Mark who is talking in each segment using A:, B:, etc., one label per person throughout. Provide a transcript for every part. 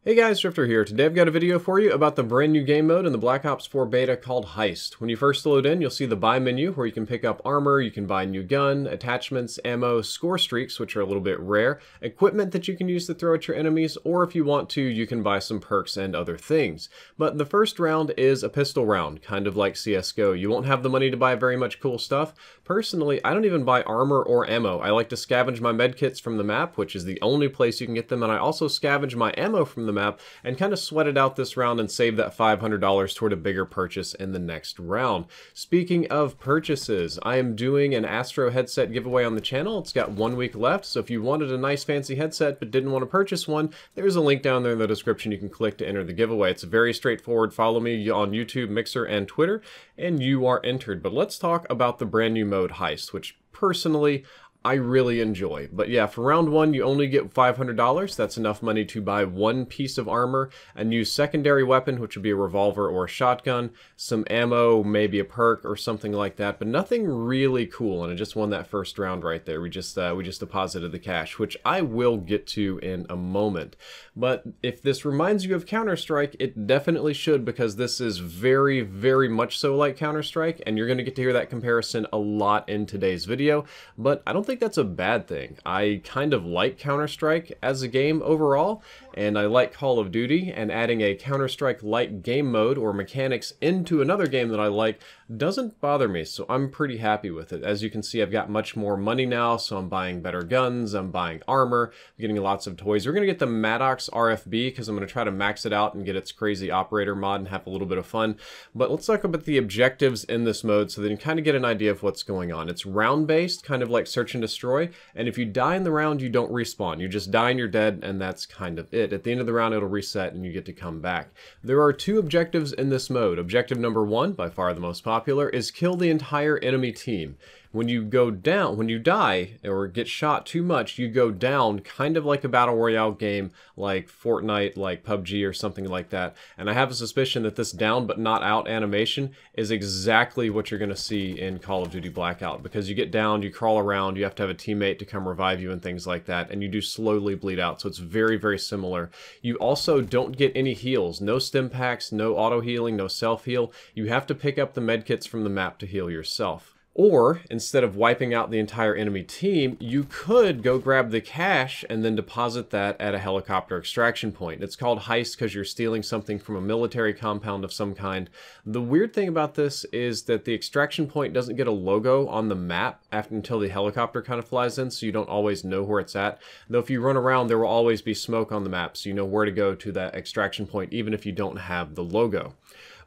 A: Hey guys, Drifter here. Today I've got a video for you about the brand new game mode in the Black Ops 4 beta called Heist. When you first load in, you'll see the buy menu where you can pick up armor, you can buy a new gun, attachments, ammo, score streaks, which are a little bit rare, equipment that you can use to throw at your enemies, or if you want to, you can buy some perks and other things. But the first round is a pistol round, kind of like CSGO. You won't have the money to buy very much cool stuff. Personally, I don't even buy armor or ammo. I like to scavenge my medkits from the map, which is the only place you can get them, and I also scavenge my ammo from the map and kind of sweat it out this round and save that $500 toward a bigger purchase in the next round. Speaking of purchases, I am doing an Astro headset giveaway on the channel. It's got 1 week left, so if you wanted a nice fancy headset but didn't want to purchase one, there's a link down there in the description you can click to enter the giveaway. It's very straightforward. Follow me on YouTube, Mixer, and Twitter, and you are entered. But let's talk about the brand new mode Heist, which personally I really enjoy. But yeah, for round one, you only get $500. That's enough money to buy one piece of armor, a new secondary weapon, which would be a revolver or a shotgun, some ammo, maybe a perk or something like that, but nothing really cool. And I just won that first round right there. We just deposited the cash, which I will get to in a moment. But if this reminds you of Counter-Strike, it definitely should, because this is very, very much so like Counter-Strike, and you're going to get to hear that comparison a lot in today's video. But I don't think that's a bad thing. I kind of like Counter-Strike as a game overall, and I like Call of Duty, and adding a Counter-Strike-like game mode or mechanics into another game that I like doesn't bother me, so I'm pretty happy with it. As you can see, I've got much more money now, so I'm buying better guns, I'm buying armor, I'm getting lots of toys. We're going to get the Maddox RFB because I'm going to try to max it out and get its crazy operator mod and have a little bit of fun. But let's talk about the objectives in this mode so that you can kind of get an idea of what's going on. It's round-based, kind of like Search and Destroy, and if you die in the round, you don't respawn. You just die and you're dead, and that's kind of it. At the end of the round, it'll reset and you get to come back. There are two objectives in this mode. Objective number one, by far the most popular, is kill the entire enemy team. When you go down, when you die or get shot too much, you go down, kind of like a battle royale game like Fortnite, like PUBG or something like that. And I have a suspicion that this down but not out animation is exactly what you're going to see in Call of Duty Blackout, because you get down, you crawl around, you have to have a teammate to come revive you and things like that, and you do slowly bleed out. So it's very, very similar. You also don't get any heals, no stim packs, no auto healing, no self heal. You have to pick up the medkits from the map to heal yourself. Or, instead of wiping out the entire enemy team, you could go grab the cash and then deposit that at a helicopter extraction point. It's called Heist because you're stealing something from a military compound of some kind. The weird thing about this is that the extraction point doesn't get a logo on the map until the helicopter kind of flies in, so you don't always know where it's at. Though if you run around, there will always be smoke on the map, so you know where to go to that extraction point, even if you don't have the logo.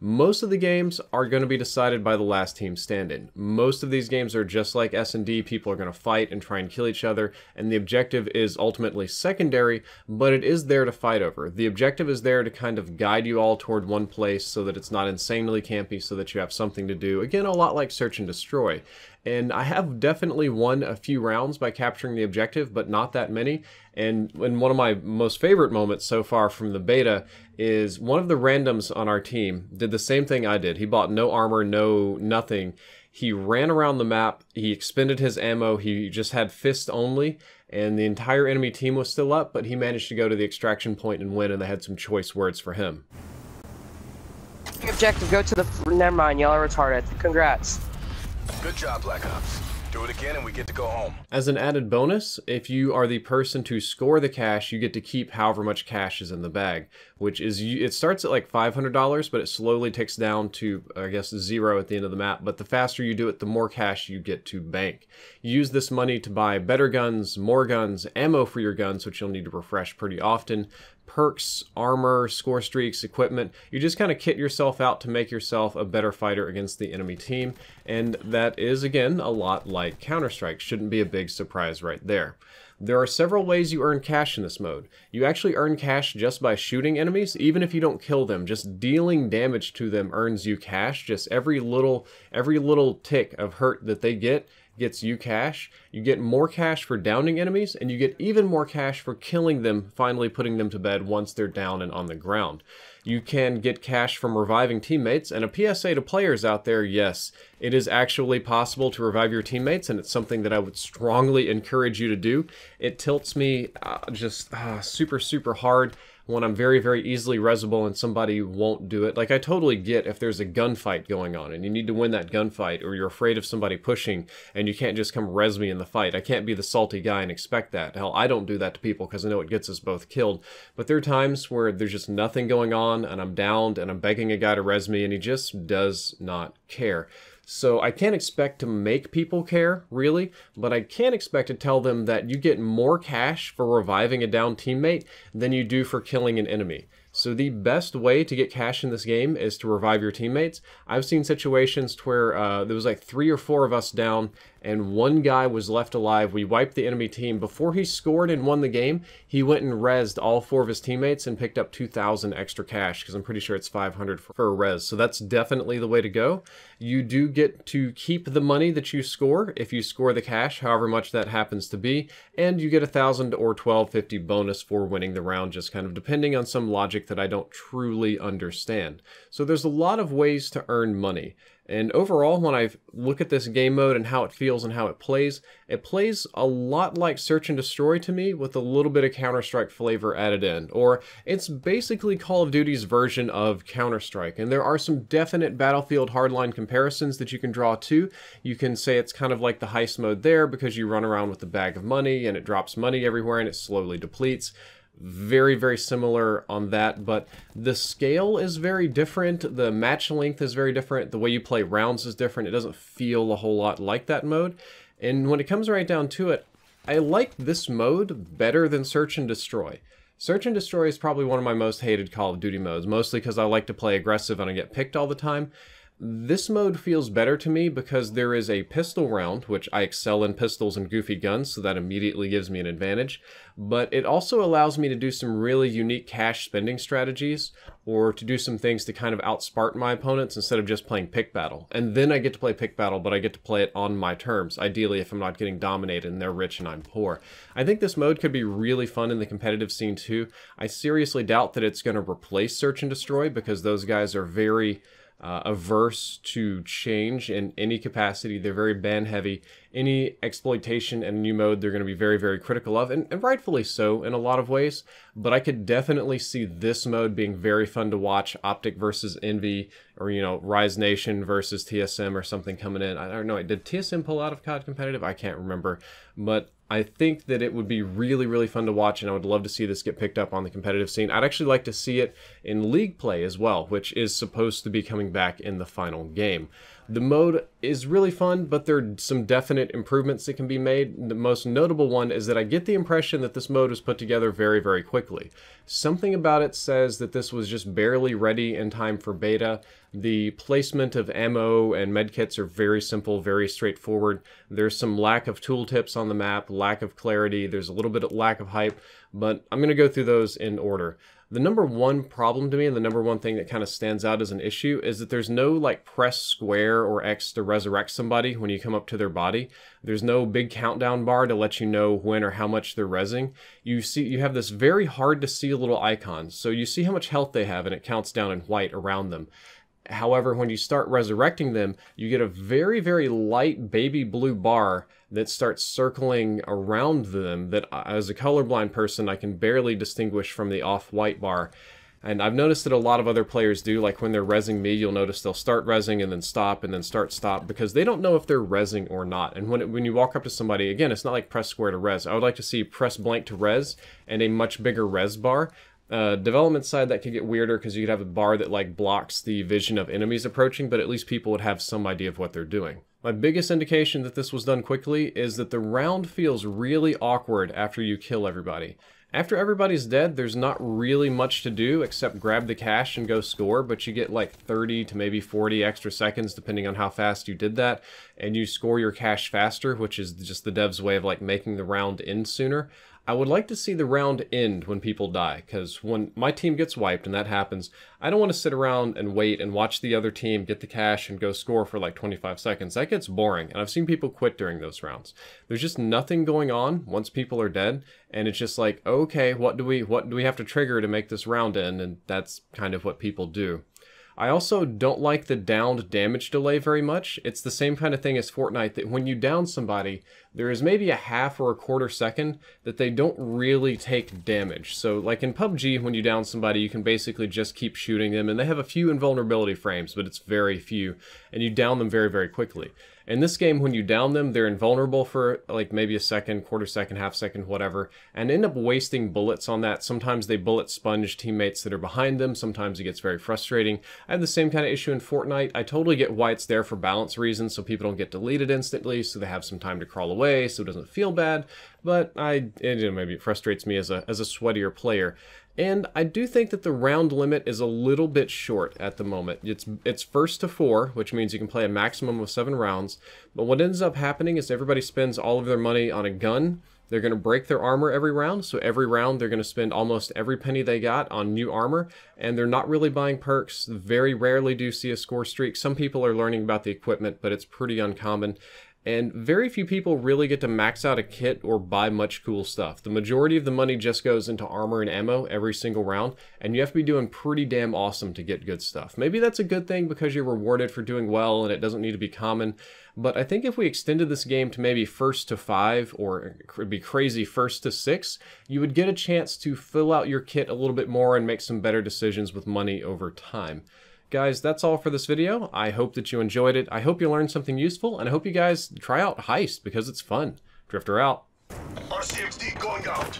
A: Most of the games are going to be decided by the last team standing. Most of these games are just like S&D. People are going to fight and try and kill each other, and the objective is ultimately secondary, but it is there to fight over. The objective is there to kind of guide you all toward one place so that it's not insanely campy, so that you have something to do. Again, a lot like Search and Destroy. And I have definitely won a few rounds by capturing the objective, but not that many. And one of my most favorite moments so far from the beta is one of the randoms on our team did the same thing I did. He bought no armor, no nothing. He ran around the map, he expended his ammo, he just had fist only, and the entire enemy team was still up, but he managed to go to the extraction point and win, and they had some choice words for him.
B: Objective, go to the... Never mind, y'all are retarded. Congrats.
C: Good job, Black Ops. Do it again and we get to go home.
A: As an added bonus, if you are the person to score the cash, you get to keep however much cash is in the bag, which is, it starts at like $500, but it slowly ticks down to, I guess, 0 at the end of the map. But the faster you do it, the more cash you get to bank. You use this money to buy better guns, more guns, ammo for your guns, which you'll need to refresh pretty often, perks, armor, score streaks, equipment. You just kind of kit yourself out to make yourself a better fighter against the enemy team, and that is, again, a lot like Counter-Strike. Shouldn't be a big surprise right there. There are several ways you earn cash in this mode. You actually earn cash just by shooting enemies, even if you don't kill them. Just dealing damage to them earns you cash. Just every little tick of hurt that they get gets you cash. You get more cash for downing enemies, and you get even more cash for killing them, finally putting them to bed once they're down and on the ground. You can get cash from reviving teammates, and a PSA to players out there, yes, it is actually possible to revive your teammates, and it's something that I would strongly encourage you to do. It tilts me super hard when I'm very, very easily resable and somebody won't do it. Like, I totally get if there's a gunfight going on and you need to win that gunfight, or you're afraid of somebody pushing and you can't just come res me in the fight. I can't be the salty guy and expect that. Hell, I don't do that to people because I know it gets us both killed. But there are times where there's just nothing going on and I'm downed and I'm begging a guy to res me and he just does not care. So I can't expect to make people care, really, but I can expect to tell them that you get more cash for reviving a downed teammate than you do for killing an enemy. So the best way to get cash in this game is to revive your teammates. I've seen situations where there was like 3 or 4 of us down and one guy was left alive. We wiped the enemy team. Before he scored and won the game, he went and rezzed all 4 of his teammates and picked up 2,000 extra cash, because I'm pretty sure it's 500 for a res. So that's definitely the way to go. You do get to keep the money that you score if you score the cash, however much that happens to be, and you get 1,000 or 1,250 bonus for winning the round, just kind of depending on some logic that I don't truly understand. So there's a lot of ways to earn money. And overall, when I look at this game mode and how it feels and how it plays a lot like Search and Destroy to me, with a little bit of Counter-Strike flavor added in. Or it's basically Call of Duty's version of Counter-Strike. And there are some definite Battlefield hardline comparisons that you can draw to. You can say it's kind of like the heist mode there, because you run around with a bag of money and it drops money everywhere and it slowly depletes. Very, very similar on that, but the scale is very different. The match length is very different. The way you play rounds is different. It doesn't feel a whole lot like that mode. And when it comes right down to it, I like this mode better than Search and Destroy. Search and Destroy is probably one of my most hated Call of Duty modes, mostly because I like to play aggressive and I get picked all the time. This mode feels better to me because there is a pistol round, which I excel in pistols and goofy guns, so that immediately gives me an advantage. But it also allows me to do some really unique cash spending strategies, or to do some things to kind of outsmart my opponents instead of just playing pick battle. And then I get to play pick battle, but I get to play it on my terms, ideally if I'm not getting dominated and they're rich and I'm poor. I think this mode could be really fun in the competitive scene too. I seriously doubt that it's going to replace Search and Destroy, because those guys are very averse to change in any capacity. They're very ban heavy. Any exploitation and new mode they're going to be very, very critical of, and rightfully so in a lot of ways. But I could definitely see this mode being very fun to watch. Optic versus Envy, or, you know, Rise Nation versus TSM or something coming in. I don't know, did TSM pull out of COD competitive? I can't remember. But I think that it would be really, really fun to watch, and I would love to see this get picked up on the competitive scene. I'd actually like to see it in League play as well, which is supposed to be coming back in the final game. The mode is really fun, but there are some definite improvements that can be made. The most notable one is that I get the impression that this mode was put together very, very quickly. Something about it says that this was just barely ready in time for beta. The placement of ammo and medkits are very simple, very straightforward. There's some lack of tooltips on the map, lack of clarity, there's a little bit of lack of hype, but I'm going to go through those in order. The number one problem to me, and the number one thing that kind of stands out as an issue, is that there's no like press square or X to resurrect somebody when you come up to their body. There's no big countdown bar to let you know when or how much they're rezzing. You have this very hard to see little icon. So you see how much health they have and it counts down in white around them. However, when you start resurrecting them, you get a very, very light baby blue bar that starts circling around them that, as a colorblind person, I can barely distinguish from the off-white bar. And I've noticed that a lot of other players do, like when they're rezzing me, you'll notice they'll start rezzing and then stop and then stop, because they don't know if they're rezzing or not. And when you walk up to somebody, again, it's not like press square to res. I would like to see press blank to res and a much bigger res bar. Development side, that could get weirder because you could have a bar that like blocks the vision of enemies approaching, but at least people would have some idea of what they're doing. My biggest indication that this was done quickly is that the round feels really awkward after you kill everybody. After everybody's dead, there's not really much to do except grab the cash and go score, but you get like 30 to maybe 40 extra seconds depending on how fast you did that, and you score your cash faster, which is just the devs' way of like making the round end sooner. I would like to see the round end when people die, because when my team gets wiped and that happens, I don't want to sit around and wait and watch the other team get the cash and go score for like 25 seconds. That gets boring, and I've seen people quit during those rounds. There's just nothing going on once people are dead, and it's just like, okay, what do we have to trigger to make this round end? And that's kind of what people do. I also don't like the downed damage delay very much. It's the same kind of thing as Fortnite, that when you down somebody, there is maybe a half or a quarter second that they don't really take damage. So like in PUBG, when you down somebody, you can basically just keep shooting them, and they have a few invulnerability frames, but it's very few, and you down them very, very quickly. In this game, when you down them, they're invulnerable for like maybe a second, quarter second, half second, whatever, and end up wasting bullets on that. Sometimes they bullet sponge teammates that are behind them. Sometimes it gets very frustrating. I have the same kind of issue in Fortnite. I totally get why it's there for balance reasons, so people don't get deleted instantly, so they have some time to crawl away, so it doesn't feel bad. But maybe it frustrates me as a sweatier player. And I do think that the round limit is a little bit short at the moment. It's first to 4, which means you can play a maximum of 7 rounds. But what ends up happening is everybody spends all of their money on a gun. They're going to break their armor every round, so every round they're going to spend almost every penny they got on new armor, and they're not really buying perks. Very rarely do you see a score streak. Some people are learning about the equipment, but it's pretty uncommon. And very few people really get to max out a kit or buy much cool stuff. The majority of the money just goes into armor and ammo every single round, and you have to be doing pretty damn awesome to get good stuff. Maybe that's a good thing because you're rewarded for doing well and it doesn't need to be common, but I think if we extended this game to maybe first to 5, or it could be crazy first to 6, you would get a chance to fill out your kit a little bit more and make some better decisions with money over time. Guys, that's all for this video. I hope that you enjoyed it. I hope you learned something useful, and I hope you guys try out Heist because it's fun. Drifter out.
C: RCXD going out.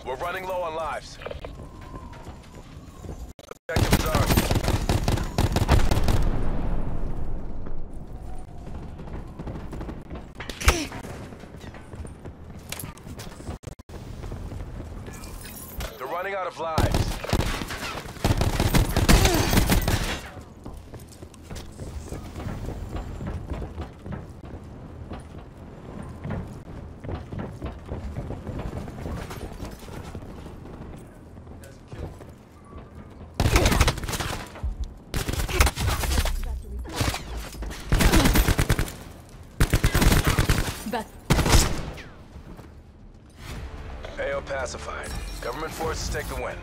C: We're running low on lives. Objective is ours. They're running out of lives. AO pacified. Government forces take the win.